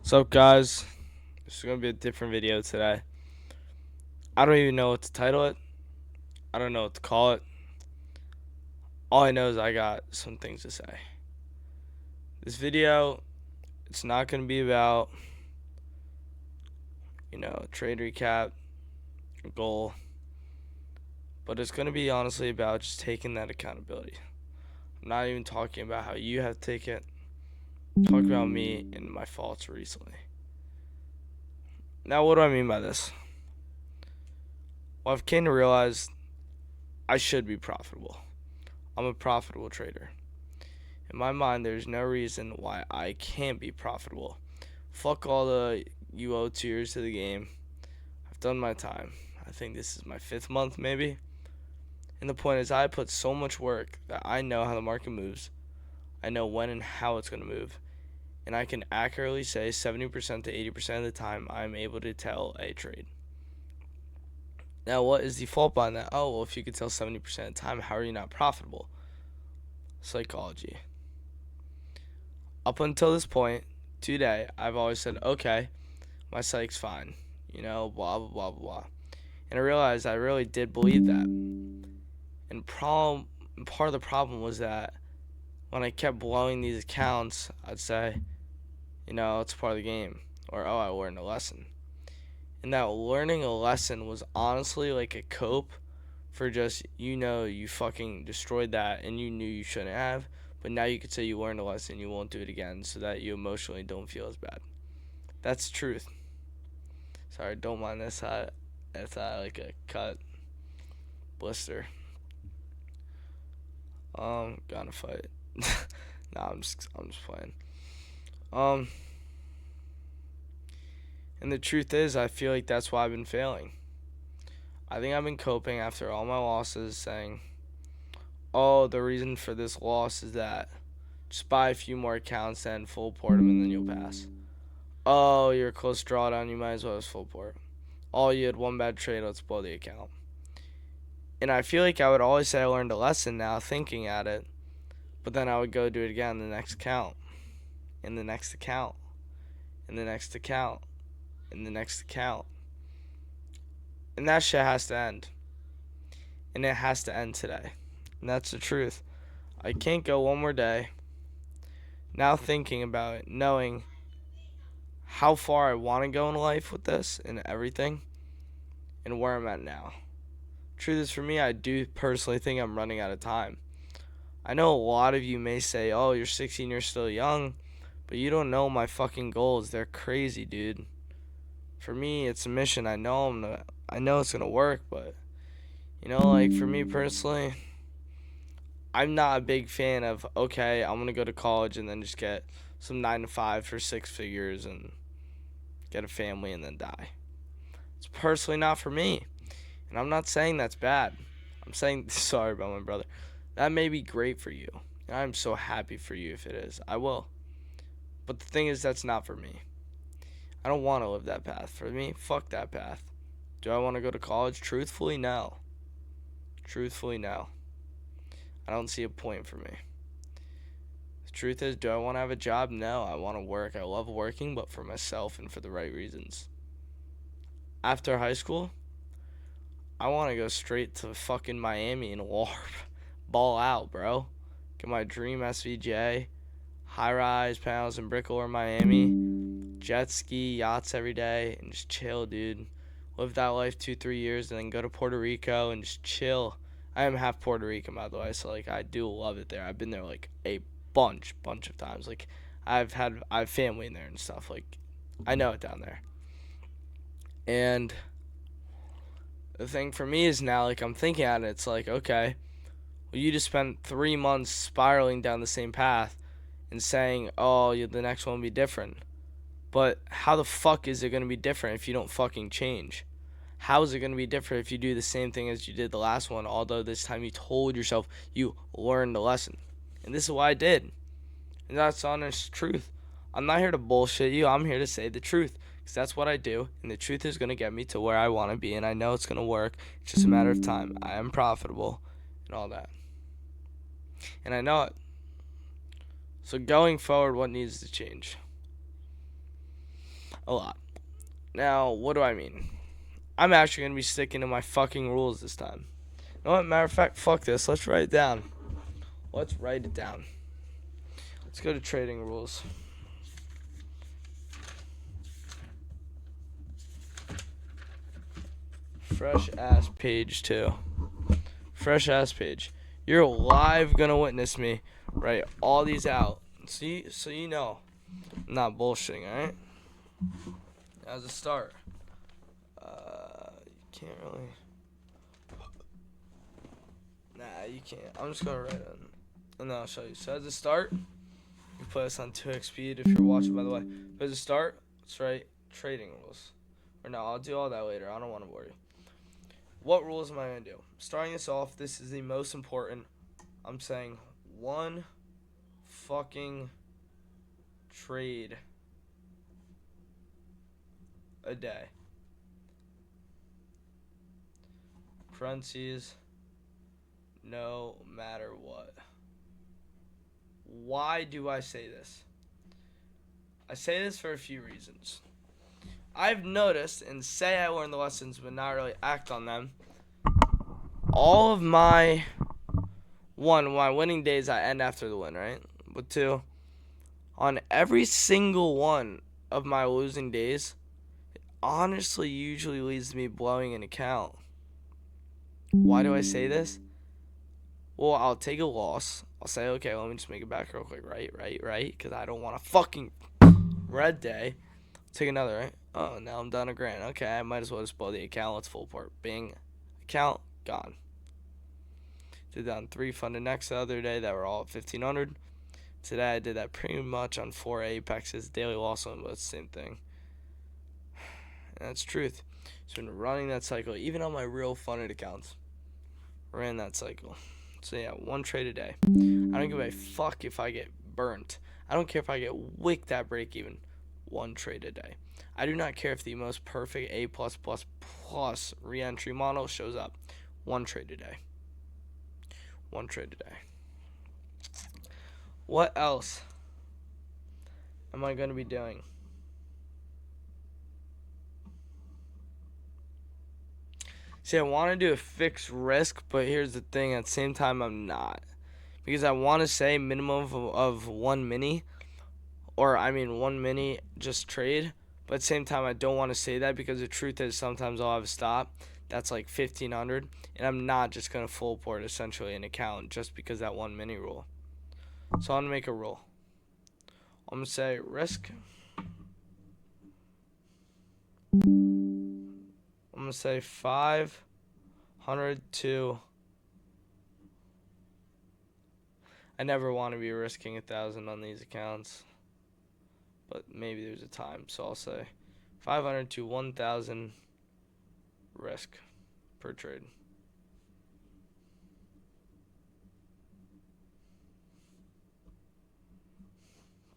What's up, guys? This is gonna be a different video today. I don't even know what to title it. I don't know what to call it. All I know is I got some things to say. This video, it's not gonna be about, trade recap, goal, but it's gonna be honestly about just taking that accountability. I'm not even talking about how you have to take it. I'm talking about me and my faults recently. Now, what do I mean by this? Well, I've came to realize I should be profitable. I'm a profitable trader. In my mind, there's no reason why I can't be profitable. Fuck all the UO tiers to the game. I've done my time. I think this is my 5th month, maybe. And the point is, I put so much work that I know how the market moves. I know when and how it's going to move. And I can accurately say 70% to 80% of the time I'm able to tell a trade. Now, what is the fault behind that? Oh, well, if you could tell 70% of the time, how are you not profitable? Psychology. Up until this point, today, I've always said, okay, my psych's fine, blah, blah, blah, blah. And I realized I really did believe that. And part of the problem was that when I kept blowing these accounts, I'd say, it's part of the game. Or, oh, I learned a lesson. And that learning a lesson was honestly like a cope for just, you fucking destroyed that and you knew you shouldn't have. But now you could say you learned a lesson, you won't do it again, so that you emotionally don't feel as bad. That's the truth. Sorry, don't mind this. It's like a cut blister. Gonna fight. Nah, I'm just playing. And the truth is, I feel like that's why I've been failing. I think I've been coping after all my losses, saying, "Oh, the reason for this loss is that just buy a few more accounts and full port them, and then you'll pass." Oh, you're a close drawdown, you might as well have full port. Oh, you had one bad trade, let's blow the account. And I feel like I would always say I learned a lesson now, thinking at it, but then I would go do it again in the next account, in the next account, in the next account, in the next account. And that shit has to end. And it has to end today. And that's the truth. I can't go one more day now thinking about it, knowing how far I want to go in life with this and everything, and where I'm at now. Truth is, for me, I do personally think I'm running out of time. I know a lot of you may say, oh, you're 16, you're still young, but you don't know my fucking goals. They're crazy, dude. For me, it's a mission. I know it's gonna work, but like for me personally, I'm not a big fan of, okay, I'm gonna go to college and then just get some 9 to 5 for 6 figures and get a family and then die. It's personally not for me. And I'm not saying that's bad. I'm saying, sorry about my brother. That may be great for you. And I'm so happy for you if it is. I will. But the thing is, that's not for me. I don't want to live that path. For me, fuck that path. Do I want to go to college? Truthfully, no. Truthfully, no. I don't see a point for me. The truth is, do I want to have a job? No. I want to work. I love working, but for myself and for the right reasons. After high school, I want to go straight to fucking Miami and LARP. Ball out, bro. Get my dream SVJ. High-rise panels in Brickell or Miami. Jet ski, yachts every day, and just chill, dude. Live that life 2-3 years, and then go to Puerto Rico and just chill. I am half Puerto Rican, by the way, so like I do love it there. I've been there like a bunch of times. Like I have family in there and stuff. Like I know it down there. And the thing for me is now, like I'm thinking at it, it's like, okay, well, you just spent 3 months spiraling down the same path and saying, oh, the next one will be different. But how the fuck is it going to be different if you don't fucking change? How is it going to be different if you do the same thing as you did the last one, although this time you told yourself you learned the lesson? And this is what I did. And that's honest truth. I'm not here to bullshit you. I'm here to say the truth. Because that's what I do. And the truth is going to get me to where I want to be. And I know it's going to work. It's just a matter of time. I am profitable and all that. And I know it. So going forward, what needs to change? a lot. Now, what do I mean? I'm actually going to be sticking to my fucking rules this time. You know what? Matter of fact, fuck this. Let's write it down. Let's write it down. Let's go to trading rules. Fresh ass page, too. Fresh ass page. You're live gonna witness me write all these out. See, so you know I'm not bullshitting, alright? As a start, you can't really. Nah, you can't. I'm just gonna write it, and then I'll show you. So as a start, you put this on 2x speed if you're watching, by the way. But as a start, let's write trading rules. Or no, I'll do all that later. I don't want to worry. What rules am I gonna do? Starting this off, this is the most important. I'm saying one fucking trade a day. Parentheses, no matter what. Why do I say this? I say this for a few reasons. I've noticed, and say I learned the lessons but not really act on them, all of my winning days I end after the win, right? But 2, on every single one of my losing days, it honestly usually leads to me blowing an account. Why do I say this? Well, I'll take a loss. I'll say, okay, let me just make it back real quick, right? Because I don't want a fucking red day. Take another, right? Oh, now I'm down $1,000. Okay, I might as well just blow the account. Let's full port. Bing. Account, gone. Did that on 3 funded next the other day that were all at 1,500. Today I did that pretty much on 4 Apexes. Daily loss one, but it's the same thing. And that's truth. So been running that cycle, even on my real funded accounts. Ran that cycle. So yeah, 1 trade a day. I don't give a fuck if I get burnt. I don't care if I get wicked at break even. 1 trade a day. I do not care if the most perfect A+++ re-entry model shows up. 1 trade a day. 1 trade a day. What else am I going to be doing? See, I want to do a fixed risk, but here's the thing. At the same time, I'm not. Because I want to say minimum of 1 mini. Or, 1 mini just trade. But at the same time, I don't want to say that because the truth is sometimes I'll have a stop that's like 1,500. And I'm not just going to full port essentially an account just because that 1 mini rule. So I'm going to make a rule. I'm going to say risk. I'm going to say 500 to... I never want to be risking 1,000 on these accounts. But maybe there's a time. So I'll say 500 to 1,000 risk per trade.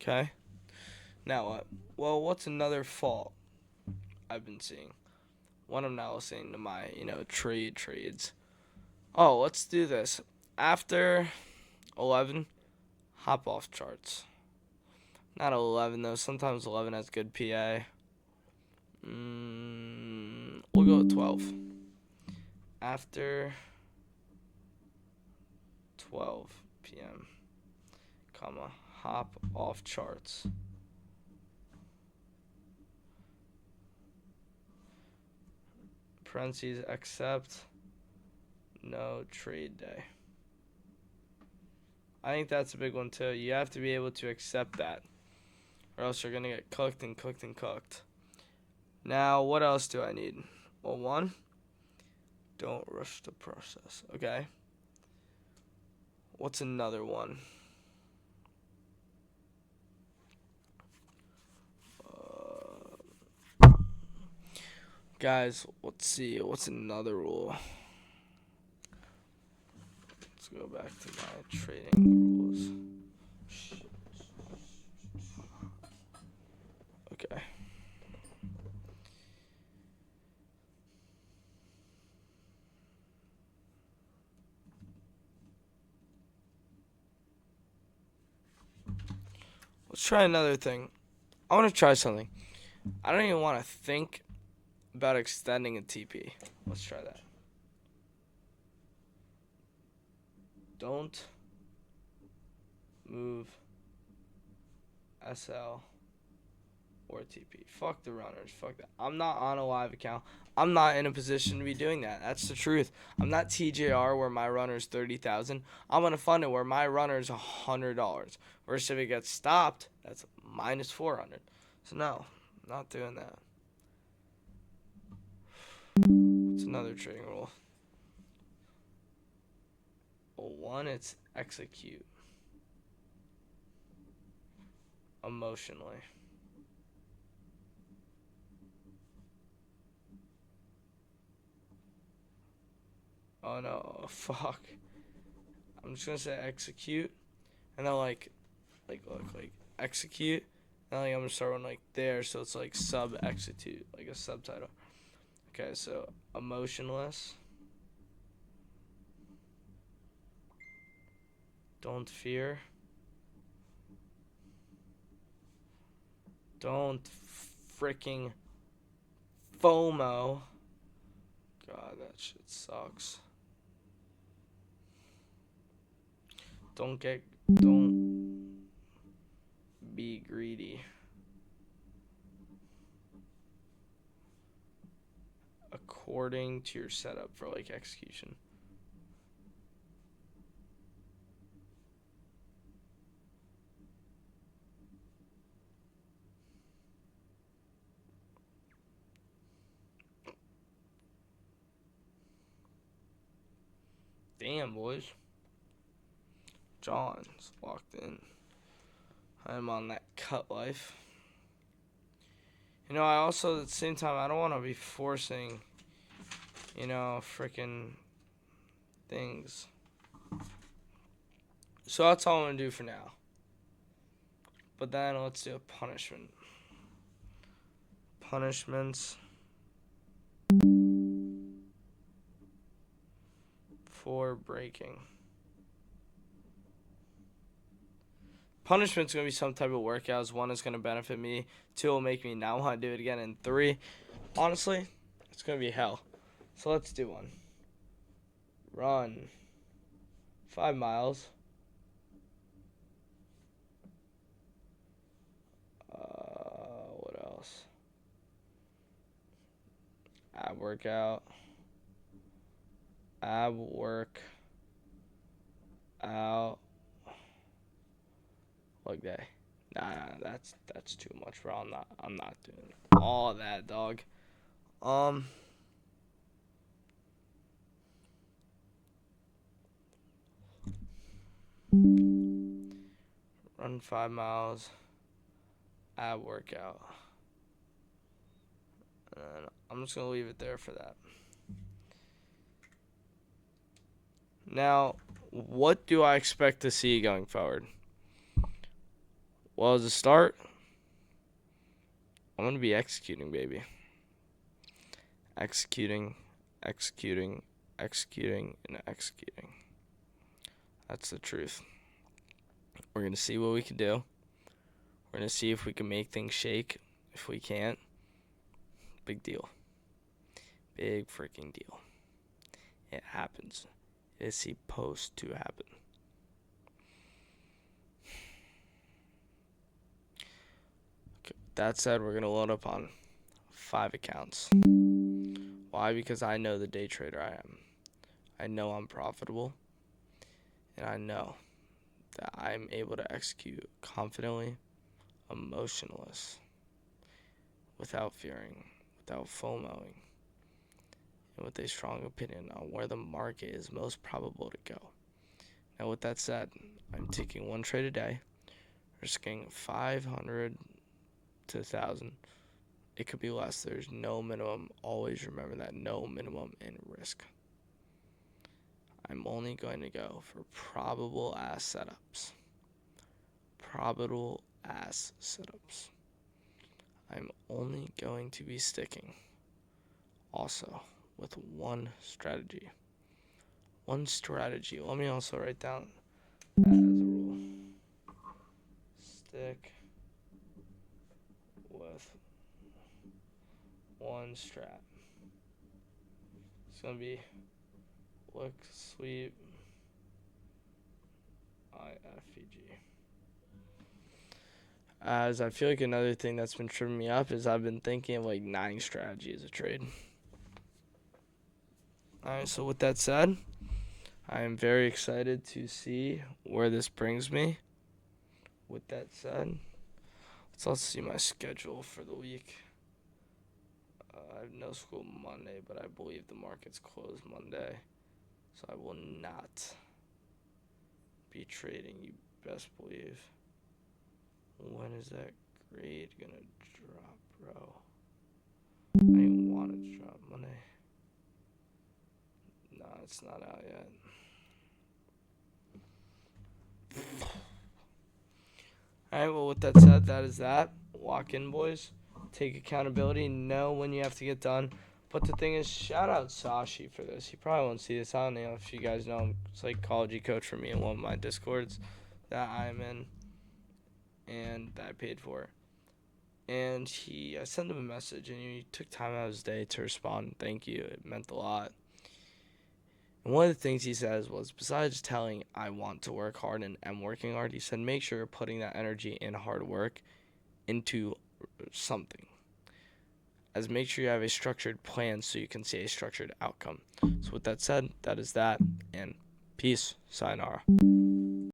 Okay. Now what? Well, what's another fault I've been seeing? When I'm now listening to my, trades. Oh, let's do this. After 11, hop off charts. Not 11 though. Sometimes 11 has good PA. We'll go with 12. After 12 p.m., hop off charts. Parentheses, accept no trade day. I think that's a big one too. You have to be able to accept that, or else you're gonna get cooked and cooked and cooked. Now, what else do I need? Well, 1, don't rush the process. Okay. What's another one? Guys, let's see. What's another rule? Let's go back to my trading rules. Okay. Let's try another thing. I want to try something. I don't even want to think about extending a TP. Let's try that. Don't move SL or TP. Fuck the runners. Fuck that. I'm not on a live account. I'm not in a position to be doing that. That's the truth. I'm not TJR where my runner's 30,000. I'm gonna fund it where my runner's $100. Versus if it gets stopped, that's minus 400. So no, I'm not doing that. What's another trading rule? Well, one, it's execute emotionally. Oh no, fuck. I'm just gonna say execute, and then look, execute, and I'm gonna start one like there, so it's like sub execute, like a subtitle. Okay, so emotionless. Don't fear. Don't freaking FOMO. God, that shit sucks. Don't be greedy. According to your setup for like execution. Damn, boys. John's locked in. I'm on that cut life. I also, at the same time, I don't want to be forcing, freaking things. So that's all I'm going to do for now. But then let's do a punishment. Punishments for breaking. Punishment's going to be some type of workouts. One is going to benefit me. Two will make me not want to do it again. And three, honestly, it's going to be hell. So let's do one. Run 5 miles. What else? Ab workout. Ab work out. Leg day. Nah, that's too much, bro. I'm not doing all that, dog. Run 5 miles. Ab workout. And I'm just gonna leave it there for that. Now, what do I expect to see going forward? Well, as a start, I'm going to be executing, baby. Executing, executing, executing, and executing. That's the truth. We're going to see what we can do. We're going to see if we can make things shake. If we can't, big deal. Big freaking deal. It happens. It is supposed to happen. Okay, that said, we're going to load up on 5 accounts. Why? Because I know the day trader I am. I know I'm profitable. And I know that I'm able to execute confidently, emotionless, without fearing, without FOMOing, and with a strong opinion on where the market is most probable to go. Now, with that said, I'm taking one trade a day, risking 500 to 1,000. It could be less. There's no minimum. Always remember that, no minimum in risk. I'm only going to go for probable ass setups. Probable ass setups. I'm only going to be sticking also with one strategy. One strategy. Let me also write down that as a rule. Stick with one strat. It's going to be look, sweep, IFEG. As I feel like another thing that's been tripping me up is I've been thinking of like 9 strategy as a trade. Alright, so with that said, I am very excited to see where this brings me. With that said, let's see my schedule for the week. I have no school Monday, but I believe the market's closed Monday. So I will not be trading, you best believe. When is that grade gonna drop, bro? I didn't want it to drop Monday. Nah, it's not out yet. Alright, well, with that said, that is that. Walk in, boys. Take accountability. Know when you have to get done. But the thing is, shout out Sashi for this. He probably won't see this. I don't know if you guys know him. Psychology coach for me in one of my Discords that I'm in and that I paid for. And I sent him a message, and he took time out of his day to respond. Thank you. It meant a lot. And one of the things he says was, besides telling I want to work hard and am working hard, he said make sure you're putting that energy and hard work into something. As make sure you have a structured plan so you can see a structured outcome. So with that said, that is that, and peace. Sayonara.